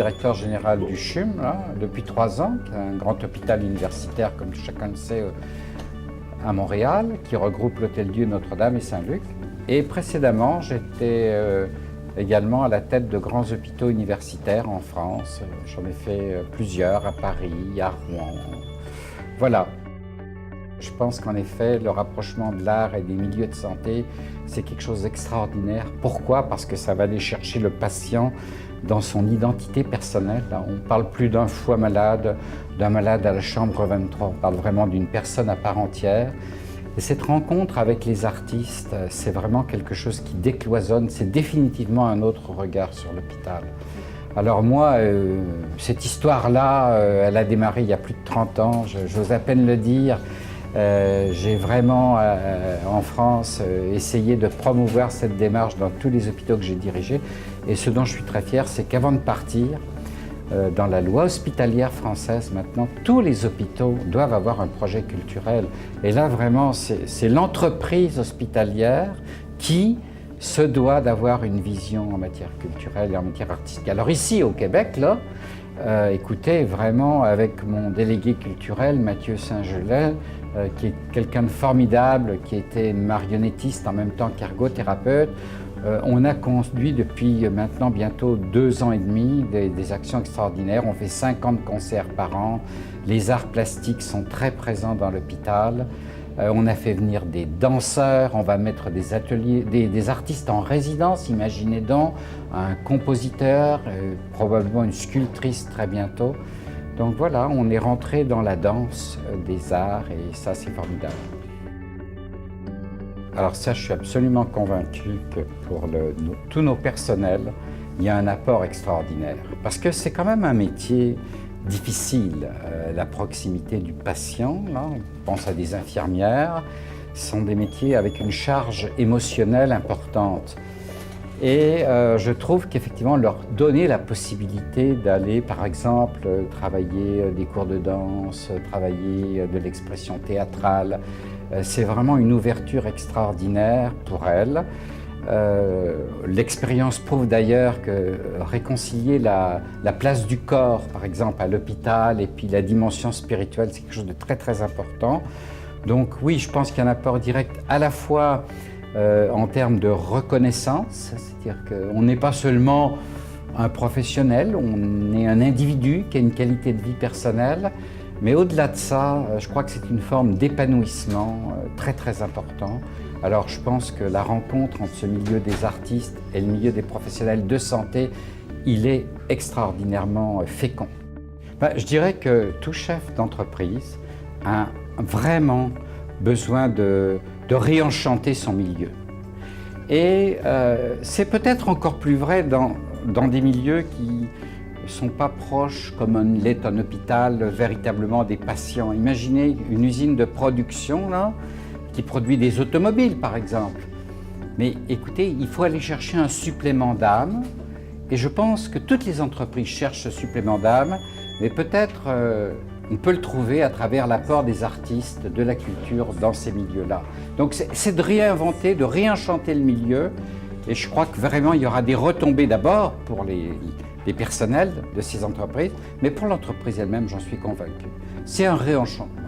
directeur général du CHUM là, depuis 3 ans, qui est un grand hôpital universitaire, comme chacun le sait, à Montréal, qui regroupe l'Hôtel-Dieu, Notre-Dame et Saint-Luc. Et précédemment, j'étais également à la tête de grands hôpitaux universitaires en France. J'en ai fait plusieurs à Paris, à Rouen. Voilà. Je pense qu'en effet, le rapprochement de l'art et des milieux de santé, c'est quelque chose d'extraordinaire. Pourquoi? Parce que ça va aller chercher le patient dans son identité personnelle. On ne parle plus d'un foie malade, d'un malade à la chambre 23. On parle vraiment d'une personne à part entière. Et cette rencontre avec les artistes, c'est vraiment quelque chose qui décloisonne. C'est définitivement un autre regard sur l'hôpital. Alors moi, cette histoire-là, elle a démarré il y a plus de 30 ans, j'ose à peine le dire. J'ai vraiment, en France, essayé de promouvoir cette démarche dans tous les hôpitaux que j'ai dirigés. Et ce dont je suis très fier, c'est qu'avant de partir, dans la loi hospitalière française, maintenant, tous les hôpitaux doivent avoir un projet culturel. Et là, vraiment, c'est l'entreprise hospitalière qui se doit d'avoir une vision en matière culturelle et en matière artistique. Alors ici, au Québec, là, écoutez, vraiment, avec mon délégué culturel, Mathieu Saint-Gelais, qui est quelqu'un de formidable, qui était marionnettiste en même temps qu'ergothérapeute, on a conduit depuis maintenant bientôt 2 ans et demi des actions extraordinaires. On fait 50 concerts par an. Les arts plastiques sont très présents dans l'hôpital. On a fait venir des danseurs, on va mettre des ateliers, des artistes en résidence, imaginez donc, un compositeur, probablement une sculptrice très bientôt. Donc voilà, on est rentré dans la danse des arts et ça c'est formidable. Alors ça, je suis absolument convaincu que pour tous nos personnels, il y a un apport extraordinaire. Parce que c'est quand même un métier difficile, la proximité du patient. Là, on pense à des infirmières, ce sont des métiers avec une charge émotionnelle importante. Et je trouve qu'effectivement, leur donner la possibilité d'aller, par exemple, travailler des cours de danse, travailler de l'expression théâtrale, c'est vraiment une ouverture extraordinaire pour elles. L'expérience prouve d'ailleurs que réconcilier la place du corps, par exemple, à l'hôpital, et puis la dimension spirituelle, c'est quelque chose de très très important. Donc oui, je pense qu'il y a un apport direct à la fois en termes de reconnaissance, c'est-à-dire qu'on n'est pas seulement un professionnel, on est un individu qui a une qualité de vie personnelle, mais au-delà de ça, je crois que c'est une forme d'épanouissement très très important. Alors je pense que la rencontre entre ce milieu des artistes et le milieu des professionnels de santé, il est extraordinairement fécond. Je dirais que tout chef d'entreprise a vraiment besoin de réenchanter son milieu. Et c'est peut-être encore plus vrai dans des milieux qui ne sont pas proches, comme l'est un hôpital, véritablement des patients. Imaginez une usine de production là, qui produit des automobiles, par exemple. Mais écoutez, il faut aller chercher un supplément d'âme. Et je pense que toutes les entreprises cherchent ce supplément d'âme, mais peut-être on peut le trouver à travers l'apport des artistes, de la culture dans ces milieux-là. Donc c'est de réinventer, de réenchanter le milieu. Et je crois que vraiment il y aura des retombées d'abord pour les personnels de ces entreprises, mais pour l'entreprise elle-même, j'en suis convaincu. C'est un réenchantement.